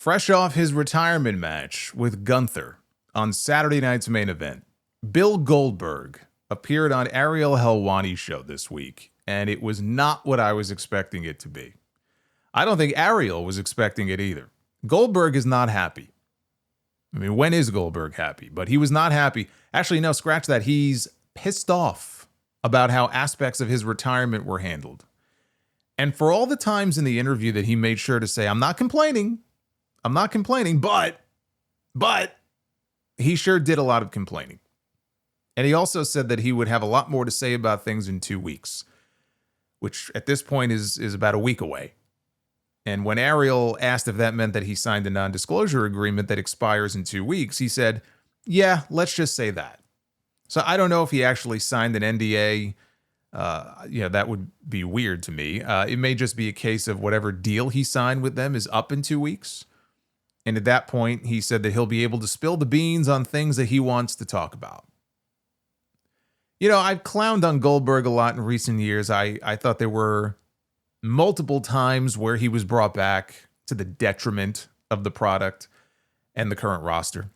Fresh off his retirement match with Gunther on Saturday night's main event, Bill Goldberg appeared on Ariel Helwani's show this week, and it was not what I was expecting it to be. I don't think Ariel was expecting it either. Goldberg is not happy. I mean, when is Goldberg happy? But he was not happy. Actually, no, scratch that. He's pissed off about how aspects of his retirement were handled. And for all the times in the interview that he made sure to say, I'm not complaining, but he sure did a lot of complaining. And he also said that he would have a lot more to say about things in 2 weeks, which at this point is about a week away. And when Ariel asked if that meant that he signed a non-disclosure agreement that expires in 2 weeks, he said, yeah, let's just say that. So I don't know if he actually signed an NDA. That would be weird to me. It may just be a case of whatever deal he signed with them is up in 2 weeks. And at that point, he said that he'll be able to spill the beans on things that he wants to talk about. You know, I've clowned on Goldberg a lot in recent years. I thought there were multiple times where he was brought back to the detriment of the product and the current roster.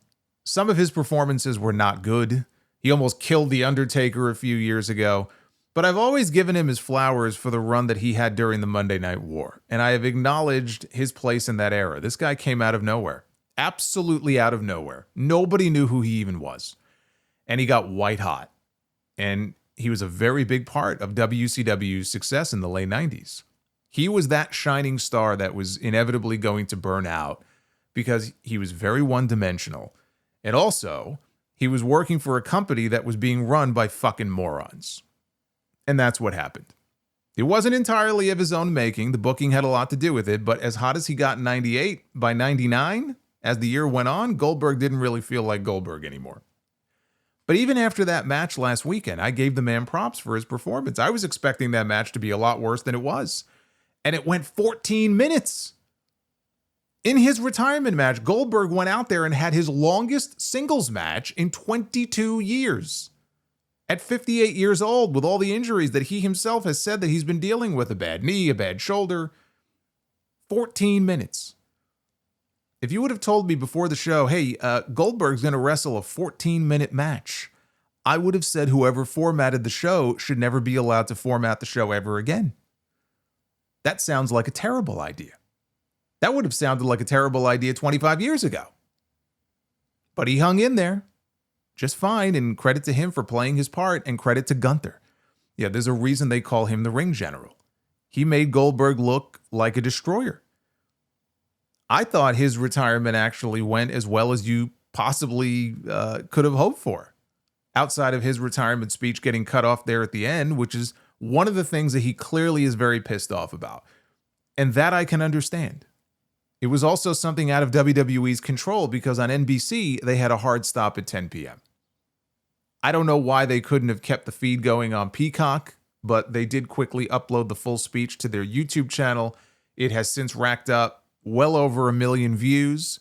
Some of his performances were not good. He almost killed The Undertaker a few years ago. But I've always given him his flowers for the run that he had during the Monday Night War. And I have acknowledged his place in that era. This guy came out of nowhere. Absolutely out of nowhere. Nobody knew who he even was. And he got white hot. And he was a very big part of WCW's success in the late 90s. He was that shining star that was inevitably going to burn out because he was very one-dimensional. And also, he was working for a company that was being run by fucking morons. And that's what happened. It wasn't entirely of his own making. The booking had a lot to do with it. But as hot as he got in 98, by 99, as the year went on, Goldberg didn't really feel like Goldberg anymore. But even after that match last weekend, I gave the man props for his performance. I was expecting that match to be a lot worse than it was. And it went 14 minutes. In his retirement match, Goldberg went out there and had his longest singles match in 22 years. At 58 years old, with all the injuries that he himself has said that he's been dealing with, a bad knee, a bad shoulder, 14 minutes. If you would have told me before the show, hey, Goldberg's going to wrestle a 14-minute match, I would have said whoever formatted the show should never be allowed to format the show ever again. That sounds like a terrible idea. That would have sounded like a terrible idea 25 years ago. But he hung in there just fine, and credit to him for playing his part, and credit to Gunther. Yeah, there's a reason they call him the Ring General. He made Goldberg look like a destroyer. I thought his retirement actually went as well as you possibly could have hoped for. Outside of his retirement speech getting cut off there at the end, which is one of the things that he clearly is very pissed off about. And that I can understand. It was also something out of WWE's control because on NBC, they had a hard stop at 10 p.m. I don't know why they couldn't have kept the feed going on Peacock, but they did quickly upload the full speech to their YouTube channel. It has since racked up well over 1 million views,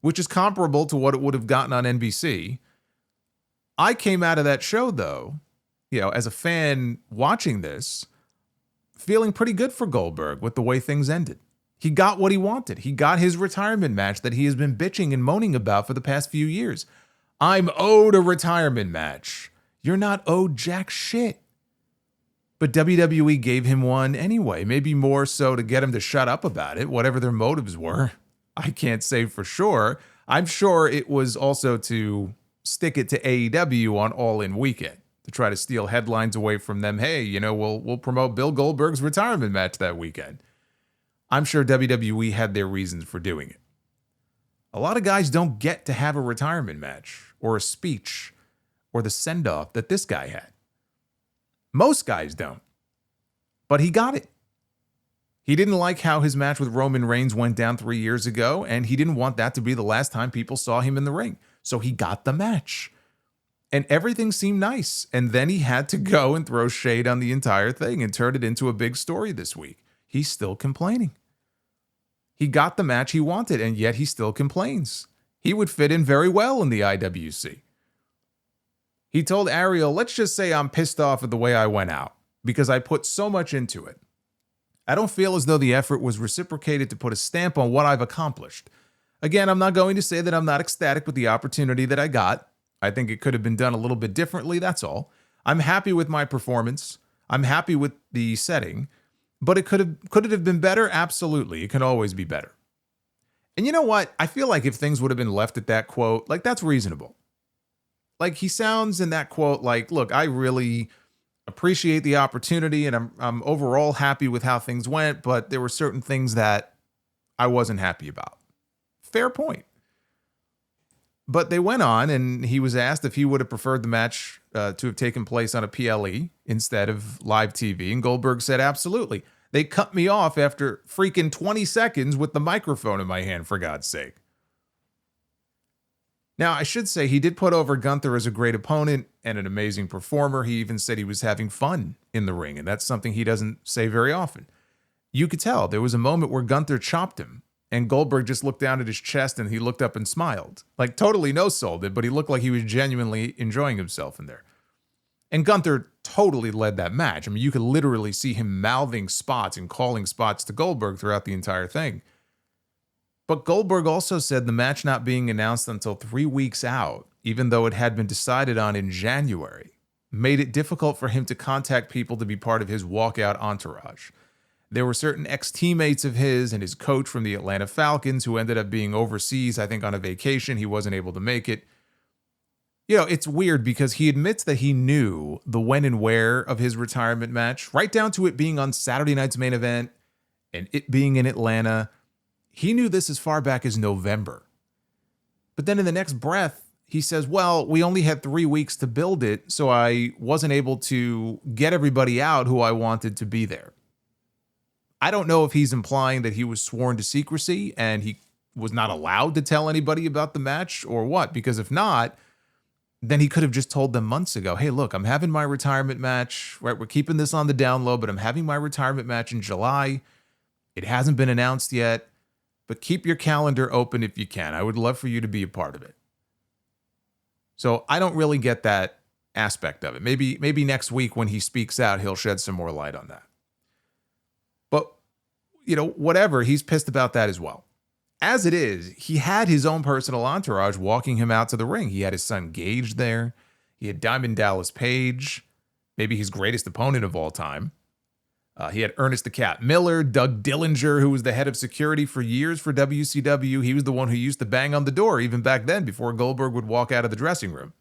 which is comparable to what it would have gotten on NBC. I came out of that show, though, as a fan watching this, feeling pretty good for Goldberg with the way things ended. He got what he wanted. He got his retirement match that he has been bitching and moaning about for the past few years. I'm owed a retirement match. You're not owed jack shit. But WWE gave him one anyway, maybe more so to get him to shut up about it, whatever their motives were. I can't say for sure. I'm sure it was also to stick it to AEW on All In Weekend, to try to steal headlines away from them. Hey, we'll promote Bill Goldberg's retirement match that weekend. I'm sure WWE had their reasons for doing it. A lot of guys don't get to have a retirement match or a speech or the send-off that this guy had. Most guys don't. But he got it. He didn't like how his match with Roman Reigns went down 3 years ago, and he didn't want that to be the last time people saw him in the ring. So he got the match. And everything seemed nice. And then he had to go and throw shade on the entire thing and turn it into a big story this week. He's still complaining. He got the match he wanted, and yet he still complains. He would fit in very well in the IWC. He told Ariel, let's just say I'm pissed off at the way I went out because I put so much into it. I don't feel as though the effort was reciprocated to put a stamp on what I've accomplished. Again, I'm not going to say that I'm not ecstatic with the opportunity that I got. I think it could have been done a little bit differently, that's all. I'm happy with my performance. I'm happy with the setting, but could it have been better? Absolutely. It can always be better. And you know what? I feel like if things would have been left at that quote, like that's reasonable. Like he sounds in that quote like, look, I really appreciate the opportunity and I'm overall happy with how things went, but there were certain things that I wasn't happy about. Fair point. But they went on, and he was asked if he would have preferred the match to have taken place on a PLE instead of live TV, and Goldberg said, absolutely. They cut me off after freaking 20 seconds with the microphone in my hand, for God's sake. Now, I should say he did put over Gunther as a great opponent and an amazing performer. He even said he was having fun in the ring, and that's something he doesn't say very often. You could tell there was a moment where Gunther chopped him, and Goldberg just looked down at his chest and he looked up and smiled. Like totally no-sold it, but he looked like he was genuinely enjoying himself in there. And Gunther totally led that match. I mean, you could literally see him mouthing spots and calling spots to Goldberg throughout the entire thing. But Goldberg also said the match not being announced until 3 weeks out, even though it had been decided on in January, made it difficult for him to contact people to be part of his walkout entourage. There were certain ex-teammates of his and his coach from the Atlanta Falcons who ended up being overseas, I think on a vacation. He wasn't able to make it. You know, it's weird because he admits that he knew the when and where of his retirement match, right down to it being on Saturday night's main event and it being in Atlanta. He knew this as far back as November. But then in the next breath, he says, well, we only had 3 weeks to build it, so I wasn't able to get everybody out who I wanted to be there. I don't know if he's implying that he was sworn to secrecy and he was not allowed to tell anybody about the match or what, because if not, then he could have just told them months ago, hey, look, I'm having my retirement match, right? We're keeping this on the down low, but I'm having my retirement match in July. It hasn't been announced yet, but keep your calendar open if you can. I would love for you to be a part of it. So I don't really get that aspect of it. Maybe next week when he speaks out, he'll shed some more light on that. But, you know, whatever, he's pissed about that as well. As it is, he had his own personal entourage walking him out to the ring. He had his son Gage there. He had Diamond Dallas Page, maybe his greatest opponent of all time. He had Ernest the Cat Miller, Doug Dillinger, who was the head of security for years for WCW. He was the one who used to bang on the door even back then before Goldberg would walk out of the dressing room.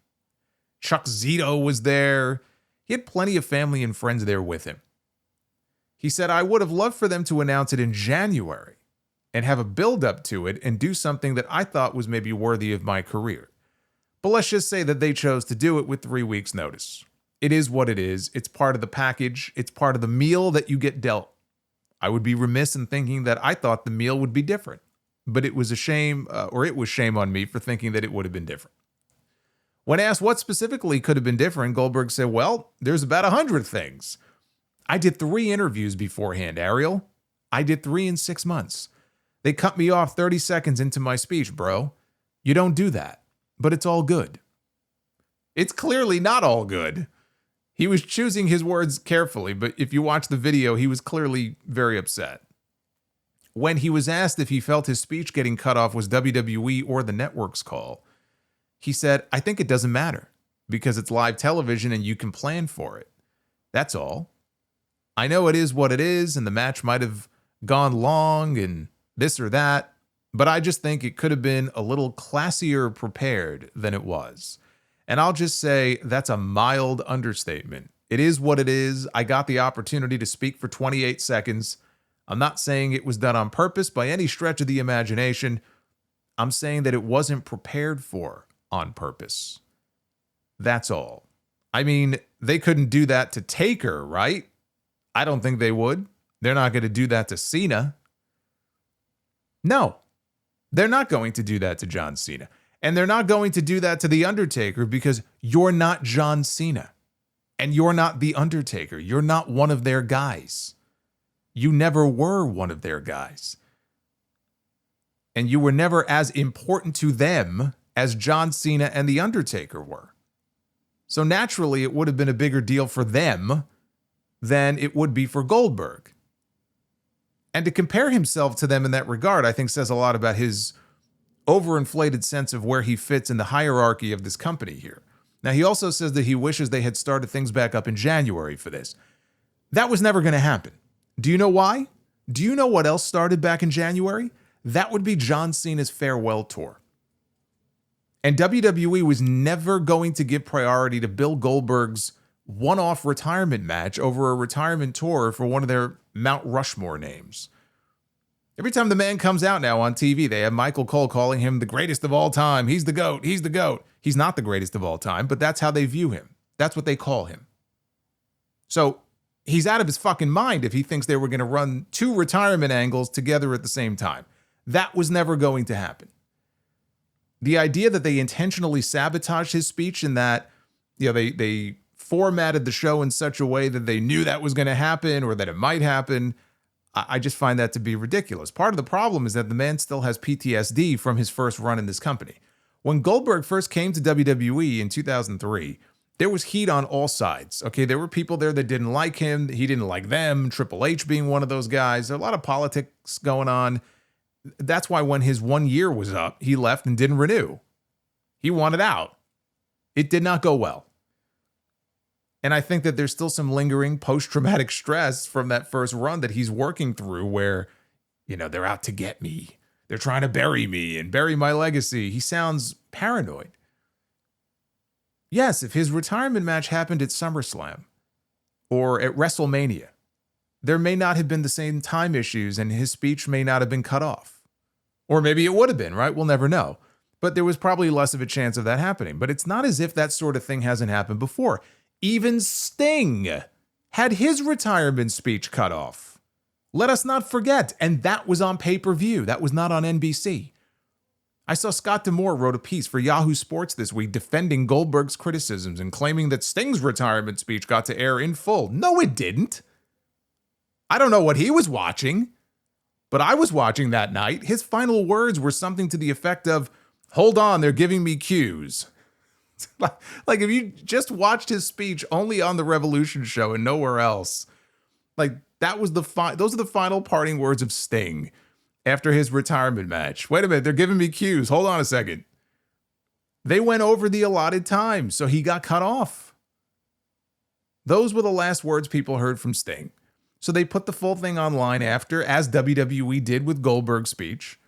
Chuck Zito was there. He had plenty of family and friends there with him. He said, I would have loved for them to announce it in January and have a build-up to it and do something that I thought was maybe worthy of my career. But let's just say that they chose to do it with 3 weeks' notice. It is what it is. It's part of the package. It's part of the meal that you get dealt. I would be remiss in thinking that I thought the meal would be different. But it was a shame, or it was shame on me for thinking that it would have been different. When asked what specifically could have been different, Goldberg said, well, there's about 100 things. I did 3 interviews beforehand, Ariel. I did 3 in 6 months. They cut me off 30 seconds into my speech, bro. You don't do that, but it's all good. It's clearly not all good. He was choosing his words carefully, but if you watch the video, he was clearly very upset. When he was asked if he felt his speech getting cut off was WWE or the network's call, he said, I think it doesn't matter because it's live television and you can plan for it. That's all. I know it is what it is, and the match might have gone long and this or that, but I just think it could have been a little classier prepared than it was. And I'll just say that's a mild understatement. It is what it is. I got the opportunity to speak for 28 seconds. I'm not saying it was done on purpose by any stretch of the imagination. I'm saying that it wasn't prepared for on purpose. That's all. I mean, they couldn't do that to Taker, right? I don't think they would. They're not going to do that to Cena. No, they're not going to do that to John Cena. And they're not going to do that to The Undertaker because you're not John Cena. And you're not The Undertaker. You're not one of their guys. You never were one of their guys. And you were never as important to them as John Cena and The Undertaker were. So naturally, it would have been a bigger deal for them than it would be for Goldberg. And to compare himself to them in that regard, I think says a lot about his overinflated sense of where he fits in the hierarchy of this company here. Now, he also says that he wishes they had started things back up in January for this. That was never going to happen. Do you know why? Do you know what else started back in January? That would be John Cena's farewell tour. And WWE was never going to give priority to Bill Goldberg's one-off retirement match over a retirement tour for one of their Mount Rushmore names. Every time the man comes out now on TV, they have Michael Cole calling him the greatest of all time. He's the GOAT. He's the GOAT. He's not the greatest of all time, but that's how they view him. That's what they call him. So he's out of his fucking mind if he thinks they were going to run two retirement angles together at the same time. That was never going to happen. The idea that they intentionally sabotaged his speech and that, they formatted the show in such a way that they knew that was going to happen or that it might happen, I just find that to be ridiculous. Part of the problem is that the man still has PTSD from his first run in this company. When Goldberg first came to WWE in 2003, there was heat on all sides. Okay, there were people there that didn't like him. He didn't like them. Triple H being one of those guys. There a lot of politics going on. That's why when his 1 year was up, he left and didn't renew. He wanted out. It did not go well. And I think that there's still some lingering post-traumatic stress from that first run that he's working through where, they're out to get me. They're trying to bury me and bury my legacy. He sounds paranoid. Yes, if his retirement match happened at SummerSlam or at WrestleMania, there may not have been the same time issues and his speech may not have been cut off. Or maybe it would have been, right? We'll never know. But there was probably less of a chance of that happening. But it's not as if that sort of thing hasn't happened before. Even Sting had his retirement speech cut off. Let us not forget. And that was on pay-per-view. That was not on NBC. I saw Scott D'Amore wrote a piece for Yahoo Sports this week defending Goldberg's criticisms and claiming that Sting's retirement speech got to air in full. No, it didn't. I don't know what he was watching, but I was watching that night. His final words were something to the effect of, "Hold on, they're giving me cues." Like if you just watched his speech only on the Revolution show and nowhere else, that was those are the final parting words of Sting after his retirement match. Wait a minute, they're giving me cues. Hold on a second. They went over the allotted time, so he got cut off. Those were the last words people heard from Sting. So they put the full thing online after, as WWE did with Goldberg's speech.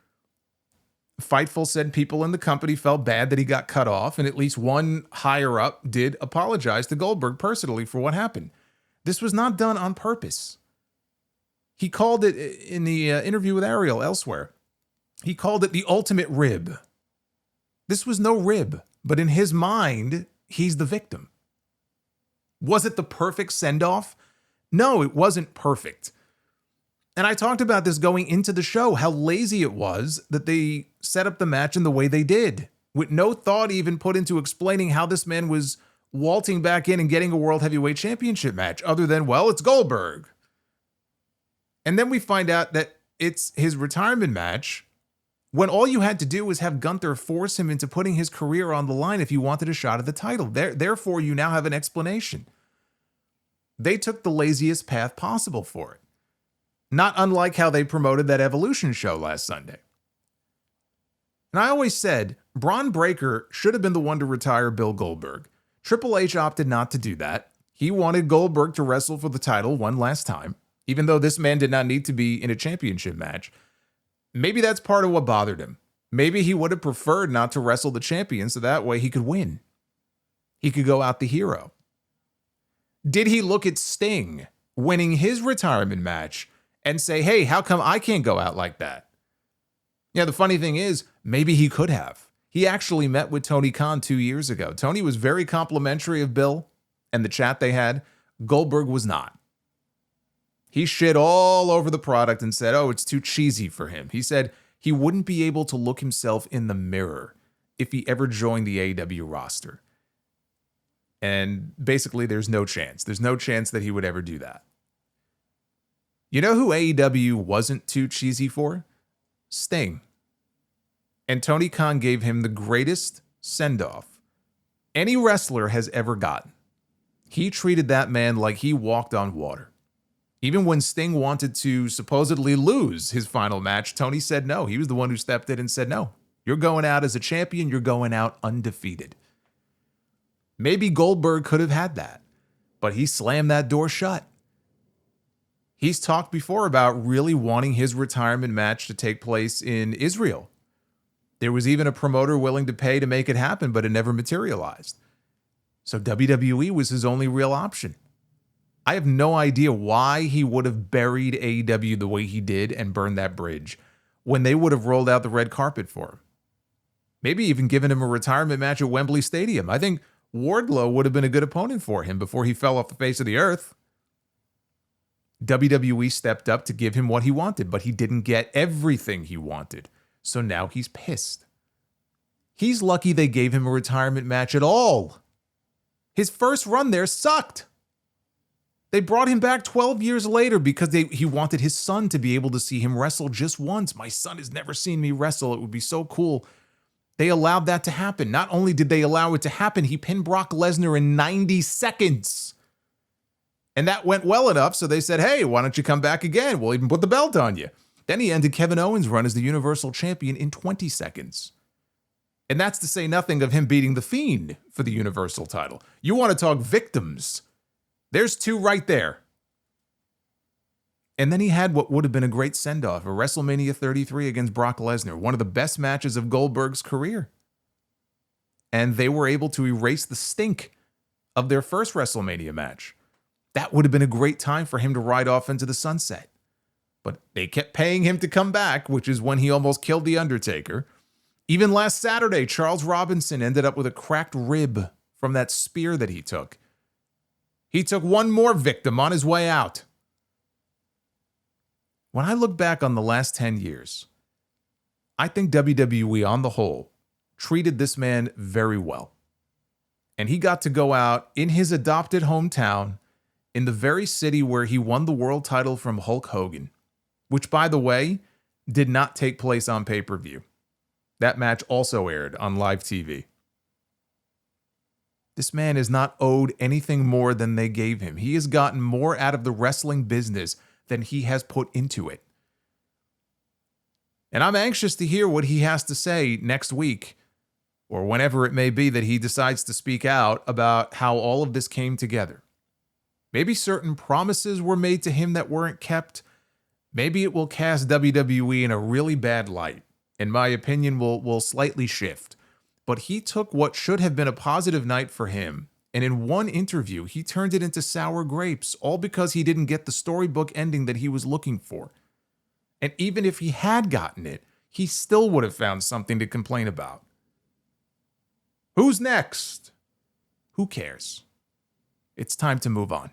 Fightful said people in the company felt bad that he got cut off, and at least one higher up did apologize to Goldberg personally for what happened. This was not done on purpose. He called it, in the interview with Ariel elsewhere, he called it the ultimate rib. This was no rib, but in his mind, he's the victim. Was it the perfect send-off? No, it wasn't perfect. And I talked about this going into the show, how lazy it was that they set up the match in the way they did, with no thought even put into explaining how this man was waltzing back in and getting a World Heavyweight Championship match, other than, well, it's Goldberg. And then we find out that it's his retirement match, when all you had to do was have Gunther force him into putting his career on the line if you wanted a shot at the title. Therefore, you now have an explanation. They took the laziest path possible for it. Not unlike how they promoted that Evolution show last Sunday. And I always said, Braun Breaker should have been the one to retire Bill Goldberg. Triple H opted not to do that. He wanted Goldberg to wrestle for the title one last time, even though this man did not need to be in a championship match. Maybe that's part of what bothered him. Maybe he would have preferred not to wrestle the champion so that way he could win. He could go out the hero. Did he look at Sting winning his retirement match and say, hey, how come I can't go out like that? Yeah, the funny thing is, maybe he could have. He actually met with Tony Khan 2 years ago. Tony was very complimentary of Bill and the chat they had. Goldberg was not. He shit all over the product and said, oh, it's too cheesy for him. He said he wouldn't be able to look himself in the mirror if he ever joined the AEW roster. And basically, there's no chance. There's no chance that he would ever do that. You know who AEW wasn't too cheesy for? Sting. And Tony Khan gave him the greatest send-off any wrestler has ever gotten. He treated that man like he walked on water. Even when Sting wanted to supposedly lose his final match, Tony said no. He was the one who stepped in and said no. You're going out as a champion. You're going out undefeated. Maybe Goldberg could have had that, but he slammed that door shut. He's talked before about really wanting his retirement match to take place in Israel. There was even a promoter willing to pay to make it happen, but it never materialized. So WWE was his only real option. I have no idea why he would have buried AEW the way he did and burned that bridge when they would have rolled out the red carpet for him. Maybe even given him a retirement match at Wembley Stadium. I think Wardlow would have been a good opponent for him before he fell off the face of the earth. WWE stepped up to give him what he wanted, but he didn't get everything he wanted. So now he's pissed. He's lucky they gave him a retirement match at all. His first run there sucked. They brought him back 12 years later because he wanted his son to be able to see him wrestle just once. My son has never seen me wrestle. It would be so cool. They allowed that to happen. Not only did they allow it to happen, he pinned Brock Lesnar in 90 seconds. And that went well enough, so they said, hey, why don't you come back again? We'll even put the belt on you. Then he ended Kevin Owens' run as the Universal Champion in 20 seconds. And that's to say nothing of him beating The Fiend for the Universal title. You want to talk victims? There's two right there. And then he had what would have been a great send-off, a WrestleMania 33 against Brock Lesnar, one of the best matches of Goldberg's career. And they were able to erase the stink of their first WrestleMania match. That would have been a great time for him to ride off into the sunset. But they kept paying him to come back, which is when he almost killed The Undertaker. Even last Saturday, Charles Robinson ended up with a cracked rib from that spear that he took. He took one more victim on his way out. When I look back on the last 10 years, I think WWE on the whole treated this man very well. And he got to go out in his adopted hometown in the very city where he won the world title from Hulk Hogan, which, by the way, did not take place on pay-per-view. That match also aired on live TV. This man is not owed anything more than they gave him. He has gotten more out of the wrestling business than he has put into it. And I'm anxious to hear what he has to say next week, or whenever it may be that he decides to speak out about how all of this came together. Maybe certain promises were made to him that weren't kept. Maybe it will cast WWE in a really bad light. In my opinion, will slightly shift. But he took what should have been a positive night for him, and in one interview, he turned it into sour grapes, all because he didn't get the storybook ending that he was looking for. And even if he had gotten it, he still would have found something to complain about. Who's next? Who cares? It's time to move on.